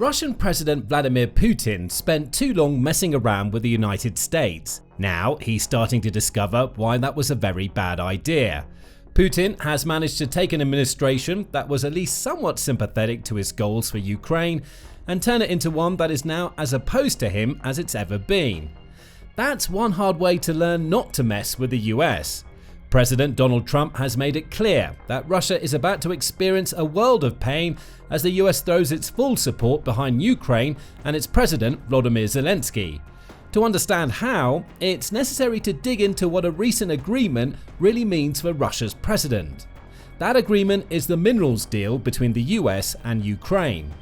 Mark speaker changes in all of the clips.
Speaker 1: Russian President Vladimir Putin spent too long messing around with the United States. Now he's starting to discover why that was a very bad idea. Putin has managed to take an administration that was at least somewhat sympathetic to his goals for Ukraine and turn it into one that is now as opposed to him as it's ever been. That's one hard way to learn not to mess with the US. President Donald Trump has made it clear that Russia is about to experience a world of pain as the US throws its full support behind Ukraine and its president Vladimir Zelensky. To understand how, it's necessary to dig into what a recent agreement really means for Russia's president. That agreement is the minerals deal between the US and Ukraine.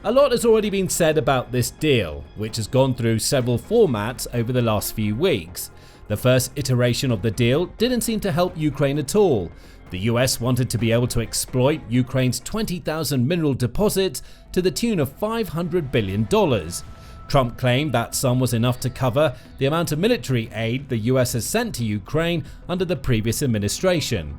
Speaker 1: A lot has already been said about this deal, which has gone through several formats over the last few weeks. The first iteration of the deal didn't seem to help Ukraine at all. The US wanted to be able to exploit Ukraine's 20,000 mineral deposits to the tune of $500 billion. Trump claimed that sum was enough to cover the amount of military aid the US has sent to Ukraine under the previous administration.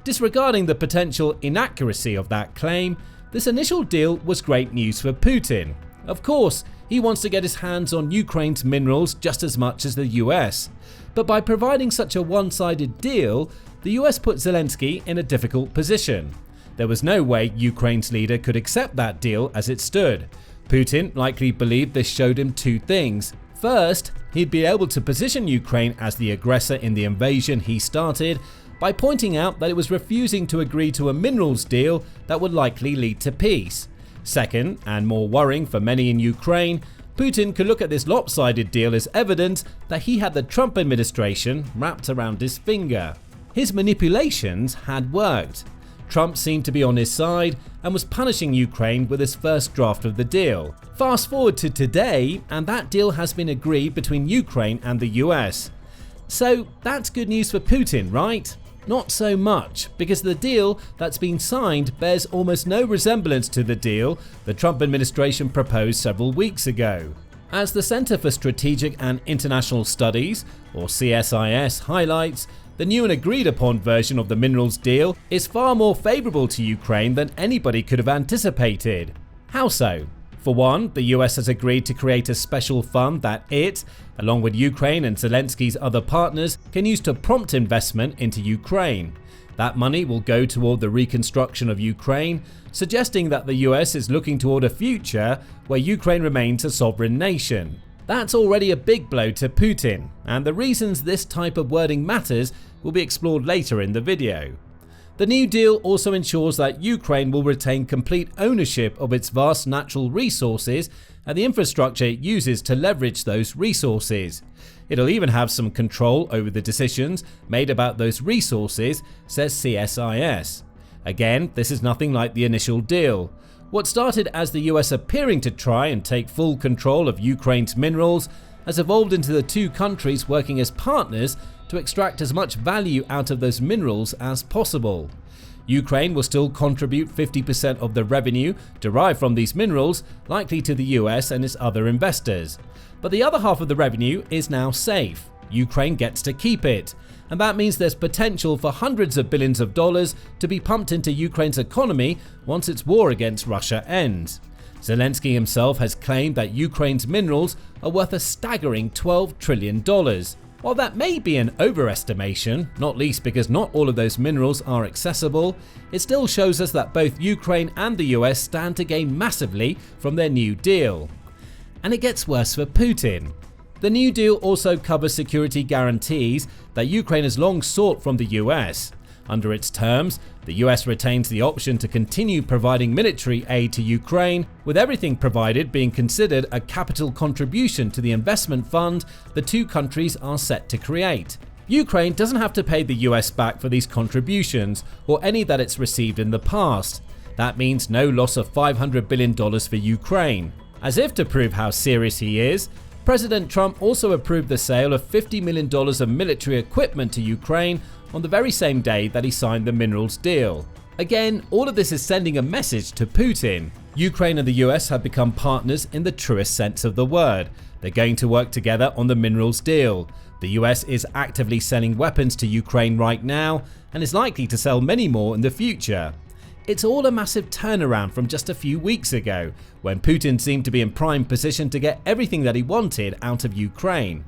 Speaker 1: Disregarding the potential inaccuracy of that claim, this initial deal was great news for Putin. Of course, he wants to get his hands on Ukraine's minerals just as much as the US. But by providing such a one-sided deal, the US put Zelensky in a difficult position. There was no way Ukraine's leader could accept that deal as it stood. Putin likely believed this showed him two things. First, he'd be able to position Ukraine as the aggressor in the invasion he started by pointing out that it was refusing to agree to a minerals deal that would likely lead to peace. Second, and more worrying for many in Ukraine, Putin could look at this lopsided deal as evidence that he had the Trump administration wrapped around his finger. His manipulations had worked. Trump seemed to be on his side and was punishing Ukraine with his first draft of the deal. Fast forward to today, and that deal has been agreed between Ukraine and the US. So that's good news for Putin, right? Not so much, because the deal that's been signed bears almost no resemblance to the deal the Trump administration proposed several weeks ago. As the Center for Strategic and International Studies, or CSIS, highlights, the new and agreed upon version of the minerals deal is far more favorable to Ukraine than anybody could have anticipated. How so? For one, the US has agreed to create a special fund that it, along with Ukraine and Zelensky's other partners, can use to prompt investment into Ukraine. That money will go toward the reconstruction of Ukraine, suggesting that the US is looking toward a future where Ukraine remains a sovereign nation. That's already a big blow to Putin, and the reasons this type of wording matters will be explored later in the video. The new deal also ensures that Ukraine will retain complete ownership of its vast natural resources and the infrastructure it uses to leverage those resources. It'll even have some control over the decisions made about those resources, says CSIS. Again, this is nothing like the initial deal. What started as the US appearing to try and take full control of Ukraine's minerals has evolved into the two countries working as partners to extract as much value out of those minerals as possible. Ukraine will still contribute 50% of the revenue derived from these minerals, likely to the US and its other investors. But the other half of the revenue is now safe. Ukraine gets to keep it. And that means there's potential for hundreds of billions of dollars to be pumped into Ukraine's economy once its war against Russia ends. Zelensky himself has claimed that Ukraine's minerals are worth a staggering $12 trillion. While that may be an overestimation, not least because not all of those minerals are accessible, it still shows us that both Ukraine and the US stand to gain massively from their new deal. And it gets worse for Putin. The new deal also covers security guarantees that Ukraine has long sought from the US. Under its terms, the US retains the option to continue providing military aid to Ukraine, with everything provided being considered a capital contribution to the investment fund the two countries are set to create. Ukraine doesn't have to pay the US back for these contributions, or any that it's received in the past. That means no loss of $500 billion for Ukraine. As if to prove how serious he is, President Trump also approved the sale of $50 million of military equipment to Ukraine on the very same day that he signed the minerals deal. Again, all of this is sending a message to Putin. Ukraine and the US have become partners in the truest sense of the word. They're going to work together on the minerals deal. The US is actively selling weapons to Ukraine right now and is likely to sell many more in the future. It's all a massive turnaround from just a few weeks ago, when Putin seemed to be in prime position to get everything that he wanted out of Ukraine.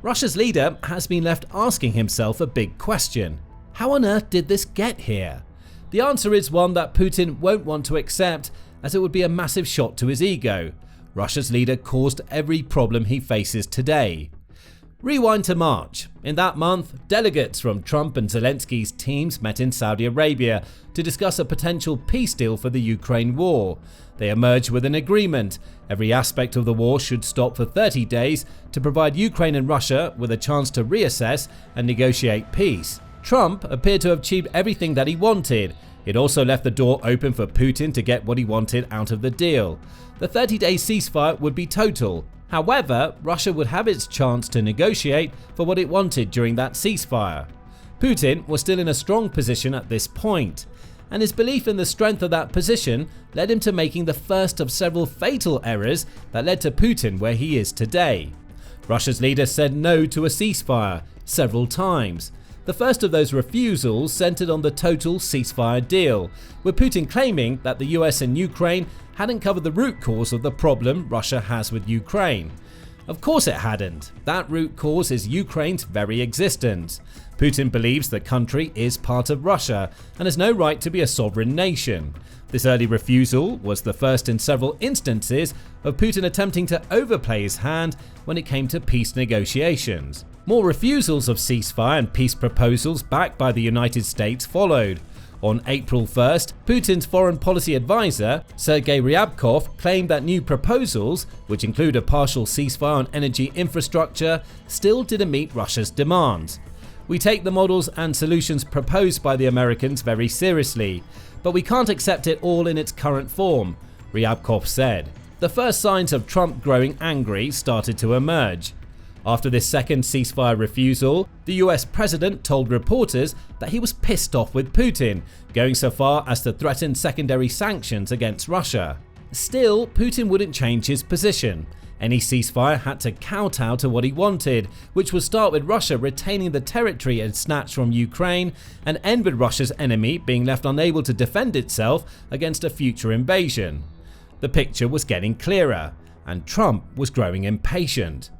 Speaker 1: Russia's leader has been left asking himself a big question. How on earth did this get here? The answer is one that Putin won't want to accept, as it would be a massive shot to his ego. Russia's leader caused every problem he faces today. Rewind to March. In that month, delegates from Trump and Zelensky's teams met in Saudi Arabia to discuss a potential peace deal for the Ukraine war. They emerged with an agreement. Every aspect of the war should stop for 30 days to provide Ukraine and Russia with a chance to reassess and negotiate peace. Trump appeared to have achieved everything that he wanted. It also left the door open for Putin to get what he wanted out of the deal. The 30-day ceasefire would be total. However, Russia would have its chance to negotiate for what it wanted during that ceasefire. Putin was still in a strong position at this point, and his belief in the strength of that position led him to making the first of several fatal errors that led to Putin where he is today. Russia's leader said no to a ceasefire several times. The first of those refusals centered on the total ceasefire deal, with Putin claiming that the US and Ukraine hadn't covered the root cause of the problem Russia has with Ukraine. Of course it hadn't. That root cause is Ukraine's very existence. Putin believes the country is part of Russia and has no right to be a sovereign nation. This early refusal was the first in several instances of Putin attempting to overplay his hand when it came to peace negotiations. More refusals of ceasefire and peace proposals backed by the United States followed. On April 1st, Putin's foreign policy advisor, Sergei Ryabkov, claimed that new proposals, which include a partial ceasefire on energy infrastructure, still didn't meet Russia's demands. We take the models and solutions proposed by the Americans very seriously, but we can't accept it all in its current form, Ryabkov said. The first signs of Trump growing angry started to emerge. After this second ceasefire refusal, the US president told reporters that he was pissed off with Putin, going so far as to threaten secondary sanctions against Russia. Still, Putin wouldn't change his position. Any ceasefire had to kowtow to what he wanted, which would start with Russia retaining the territory it snatched from Ukraine and end with Russia's enemy being left unable to defend itself against a future invasion. The picture was getting clearer, and Trump was growing impatient.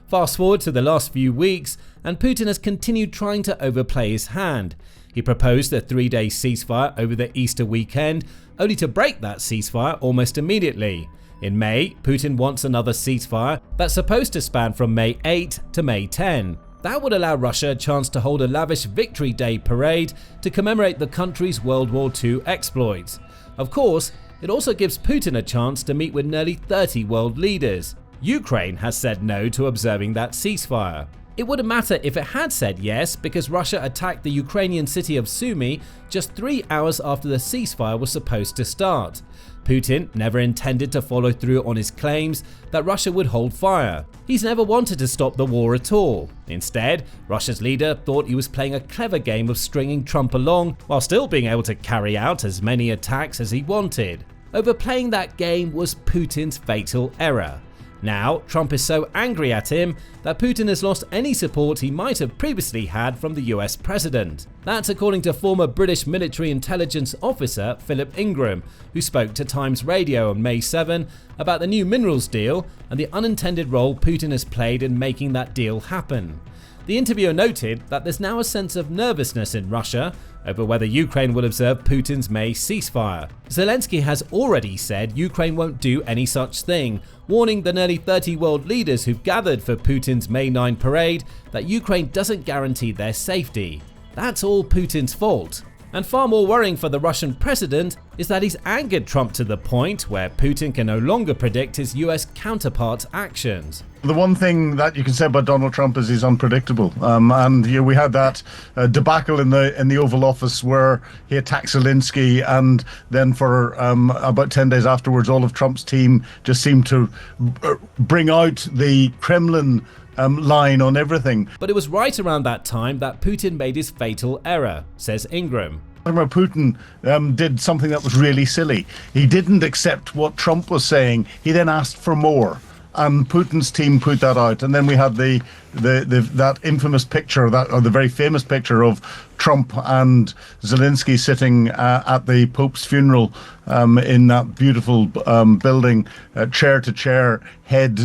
Speaker 1: Fast forward to the last few weeks, and Putin has continued trying to overplay his hand. He proposed a 3-day ceasefire over the Easter weekend, only to break that ceasefire almost immediately. In May, Putin wants another ceasefire that's supposed to span from May 8 to May 10. That would allow Russia a chance to hold a lavish Victory Day parade to commemorate the country's World War II exploits. Of course, it also gives Putin a chance to meet with nearly 30 world leaders. Ukraine has said no to observing that ceasefire. It wouldn't matter if it had said yes, because Russia attacked the Ukrainian city of Sumy just 3 hours after the ceasefire was supposed to start. Putin never intended to follow through on his claims that Russia would hold fire. He's never wanted to stop the war at all. Instead, Russia's leader thought he was playing a clever game of stringing Trump along while still being able to carry out as many attacks as he wanted. Overplaying that game was Putin's fatal error. Now, Trump is so angry at him that Putin has lost any support he might have previously had from the US president. That's according to former British military intelligence officer Philip Ingram, who spoke to Times Radio on May 7 about the new minerals deal and the unintended role Putin has played in making that deal happen. The interviewer noted that there's now a sense of nervousness in Russia over whether Ukraine will observe Putin's May ceasefire. Zelensky has already said Ukraine won't do any such thing, warning the nearly 30 world leaders who've gathered for Putin's May 9 parade that Ukraine doesn't guarantee their safety. That's all Putin's fault. And far more worrying for the Russian president is that he's angered Trump to the point where Putin can no longer predict his US counterpart's actions.
Speaker 2: The one thing that you can say about Donald Trump is he's unpredictable. We had that debacle in the Oval Office where he attacked Zelensky, and then for about 10 days afterwards, all of Trump's team just seemed to bring out the Kremlin line on everything.
Speaker 1: But it was right around that time that Putin made his fatal error, says Ingram.
Speaker 2: Vladimir Putin did something that was really silly. He didn't accept what Trump was saying. He then asked for more. and Putin's team put that out. And then we had that infamous picture, or the very famous picture of Trump and Zelensky sitting at the Pope's funeral in that beautiful building, chair to chair, head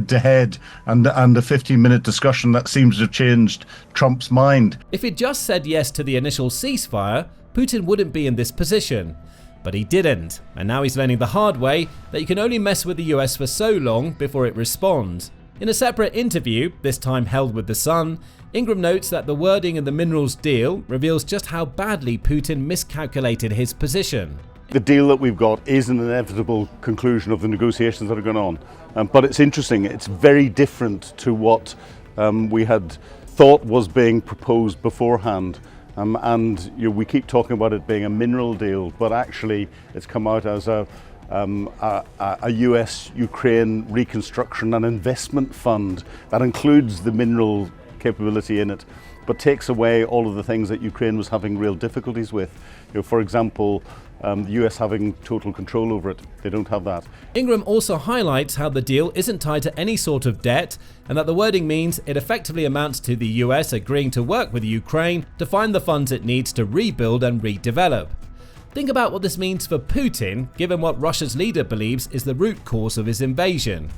Speaker 2: to head, and a 15-minute discussion that seems to have changed Trump's mind.
Speaker 1: If he'd just said yes to the initial ceasefire, Putin wouldn't be in this position. But he didn't, and now he's learning the hard way that you can only mess with the US for so long before it responds. In a separate interview, this time held with The Sun, Ingram notes that the wording in the minerals deal reveals just how badly Putin miscalculated his position.
Speaker 3: The deal that we've got is an inevitable conclusion of the negotiations that are going on. But it's interesting, it's very different to what we had thought was being proposed beforehand. We keep talking about it being a mineral deal, but actually it's come out as a US-Ukraine reconstruction and investment fund that includes the mineral capability in it, but takes away all of the things that Ukraine was having real difficulties with. For example, the US having total control over it. They don't have that.
Speaker 1: Ingram also highlights how the deal isn't tied to any sort of debt, and that the wording means it effectively amounts to the US agreeing to work with Ukraine to find the funds it needs to rebuild and redevelop. Think about what this means for Putin, given what Russia's leader believes is the root cause of his invasion.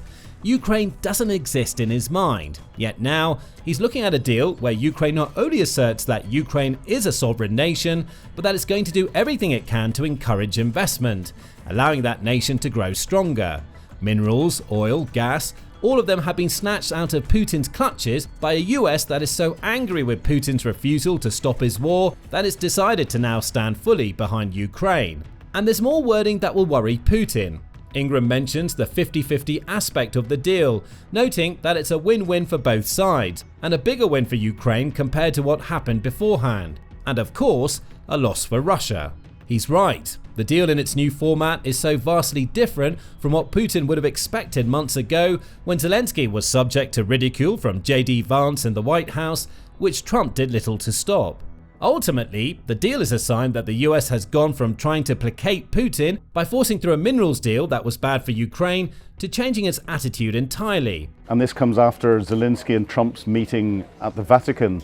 Speaker 1: Ukraine doesn't exist in his mind, yet now he's looking at a deal where Ukraine not only asserts that Ukraine is a sovereign nation, but that it's going to do everything it can to encourage investment, allowing that nation to grow stronger. Minerals, oil, gas, all of them have been snatched out of Putin's clutches by a US that is so angry with Putin's refusal to stop his war that it's decided to now stand fully behind Ukraine. And there's more wording that will worry Putin. Ingram mentions the 50-50 aspect of the deal, noting that it's a win-win for both sides, and a bigger win for Ukraine compared to what happened beforehand, and of course, a loss for Russia. He's right. The deal in its new format is so vastly different from what Putin would have expected months ago when Zelensky was subject to ridicule from J.D. Vance in the White House, which Trump did little to stop. Ultimately, the deal is a sign that the US has gone from trying to placate Putin by forcing through a minerals deal that was bad for Ukraine to changing its attitude entirely.
Speaker 3: And this comes after Zelensky and Trump's meeting at the Vatican.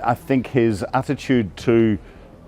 Speaker 3: I think his attitude to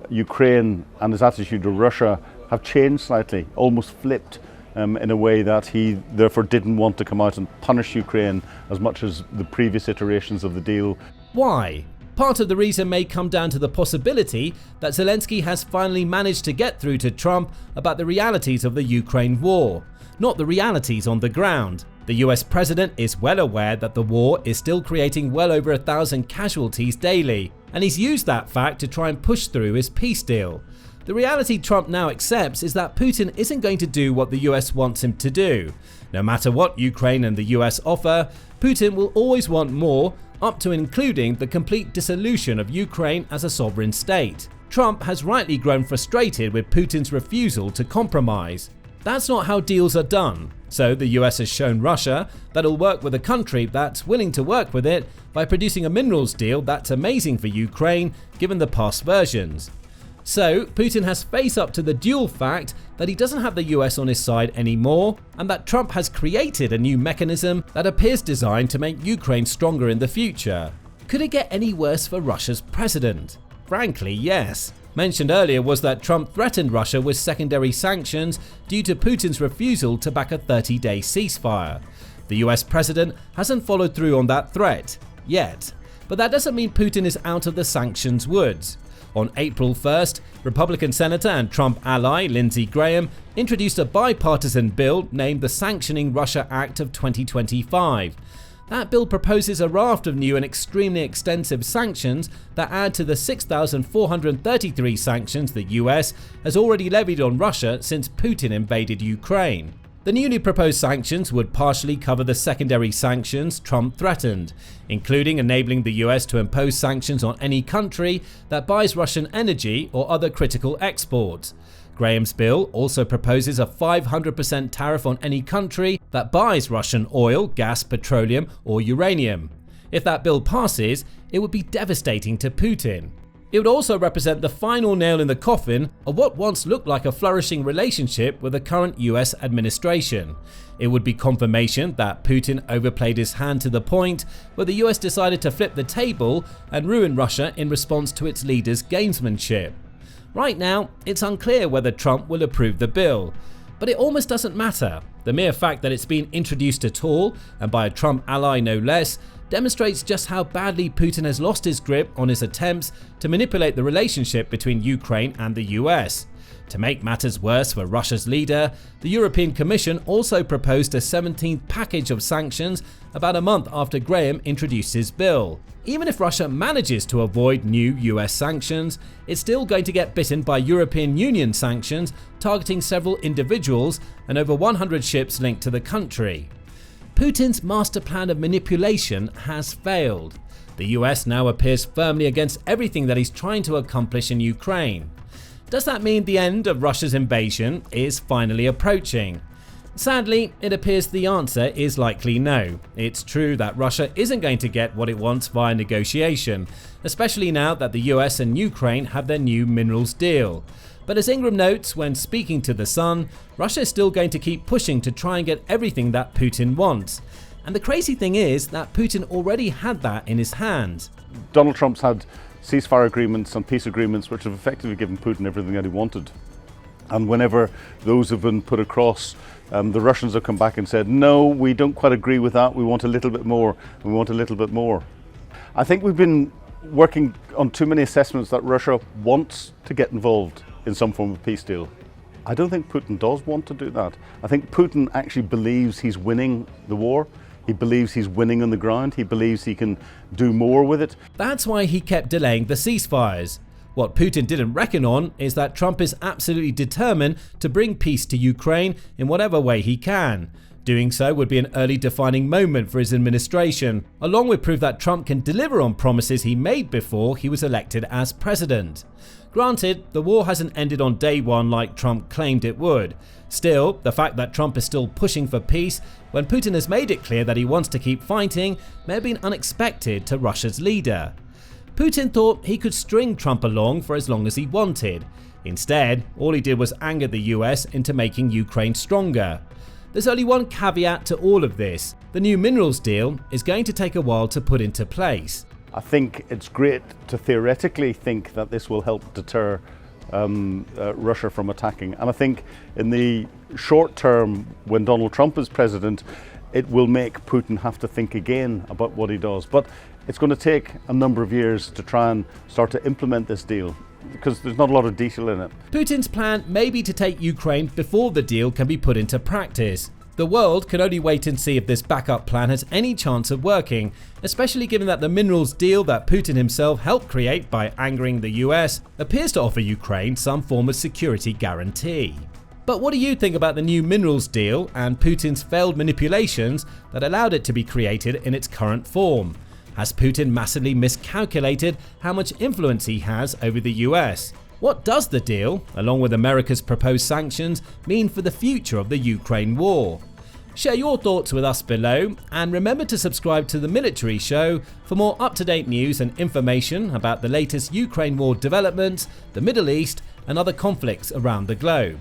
Speaker 3: Ukraine and his attitude to Russia have changed slightly, almost flipped in a way that he therefore didn't want to come out and punish Ukraine as much as the previous iterations of the deal.
Speaker 1: Why? Part of the reason may come down to the possibility that Zelensky has finally managed to get through to Trump about the realities of the Ukraine war, not the realities on the ground. The US president is well aware that the war is still creating well over 1,000 casualties daily, and he's used that fact to try and push through his peace deal. The reality Trump now accepts is that Putin isn't going to do what the US wants him to do. No matter what Ukraine and the US offer, Putin will always want more, up to and including the complete dissolution of Ukraine as a sovereign state. Trump has rightly grown frustrated with Putin's refusal to compromise. That's not how deals are done, so the US has shown Russia that it'll work with a country that's willing to work with it by producing a minerals deal that's amazing for Ukraine given the past versions. So Putin has faced up to the dual fact that he doesn't have the US on his side anymore, and that Trump has created a new mechanism that appears designed to make Ukraine stronger in the future. Could it get any worse for Russia's president? Frankly, yes. Mentioned earlier was that Trump threatened Russia with secondary sanctions due to Putin's refusal to back a 30-day ceasefire. The US president hasn't followed through on that threat, yet. But that doesn't mean Putin is out of the sanctions woods. On April 1st, Republican Senator and Trump ally Lindsey Graham introduced a bipartisan bill named the Sanctioning Russia Act of 2025. That bill proposes a raft of new and extremely extensive sanctions that add to the 6,433 sanctions the US has already levied on Russia since Putin invaded Ukraine. The newly proposed sanctions would partially cover the secondary sanctions Trump threatened, including enabling the US to impose sanctions on any country that buys Russian energy or other critical exports. Graham's bill also proposes a 500% tariff on any country that buys Russian oil, gas, petroleum, or uranium. If that bill passes, it would be devastating to Putin. It would also represent the final nail in the coffin of what once looked like a flourishing relationship with the current US administration. It would be confirmation that Putin overplayed his hand to the point where the US decided to flip the table and ruin Russia in response to its leader's gamesmanship. Right now, it's unclear whether Trump will approve the bill, but it almost doesn't matter. The mere fact that it's been introduced at all, and by a Trump ally no less, demonstrates just how badly Putin has lost his grip on his attempts to manipulate the relationship between Ukraine and the US. To make matters worse for Russia's leader, the European Commission also proposed a 17th package of sanctions about a month after Graham introduced his bill. Even if Russia manages to avoid new US sanctions, it's still going to get bitten by European Union sanctions targeting several individuals and over 100 ships linked to the country. Putin's master plan of manipulation has failed. The US now appears firmly against everything that he's trying to accomplish in Ukraine. Does that mean the end of Russia's invasion is finally approaching? Sadly, it appears the answer is likely no. It's true that Russia isn't going to get what it wants via negotiation, especially now that the US and Ukraine have their new minerals deal. But as Ingram notes when speaking to The Sun, Russia is still going to keep pushing to try and get everything that Putin wants. And the crazy thing is that Putin already had that in his hands.
Speaker 3: Donald Trump's had ceasefire agreements and peace agreements which have effectively given Putin everything that he wanted. And whenever those have been put across, the Russians have come back and said, no, we don't quite agree with that, we want a little bit more, we want a little bit more. I think we've been working on too many assessments that Russia wants to get involved in some form of peace deal. I don't think Putin does want to do that. I think Putin actually believes he's winning the war. He believes he's winning on the ground. He believes he can do more with it.
Speaker 1: That's why he kept delaying the ceasefires. What Putin didn't reckon on is that Trump is absolutely determined to bring peace to Ukraine in whatever way he can. Doing so would be an early defining moment for his administration, along with proof that Trump can deliver on promises he made before he was elected as president. Granted, the war hasn't ended on day one like Trump claimed it would. Still, the fact that Trump is still pushing for peace when Putin has made it clear that he wants to keep fighting may have been unexpected to Russia's leader. Putin thought he could string Trump along for as long as he wanted. Instead, all he did was anger the US into making Ukraine stronger. There's only one caveat to all of this. The new minerals deal is going to take a while to put into place.
Speaker 3: I think it's great to theoretically think that this will help deter Russia from attacking. And I think in the short term, when Donald Trump is president, it will make Putin have to think again about what he does. But it's going to take a number of years to try and start to implement this deal, because there's not a lot of detail in it.
Speaker 1: Putin's plan may be to take Ukraine before the deal can be put into practice. The world can only wait and see if this backup plan has any chance of working, especially given that the minerals deal that Putin himself helped create by angering the US appears to offer Ukraine some form of security guarantee. But what do you think about the new minerals deal and Putin's failed manipulations that allowed it to be created in its current form? Has Putin massively miscalculated how much influence he has over the US? What does the deal, along with America's proposed sanctions, mean for the future of the Ukraine war? Share your thoughts with us below, and remember to subscribe to The Military Show for more up-to-date news and information about the latest Ukraine war developments, the Middle East, and other conflicts around the globe.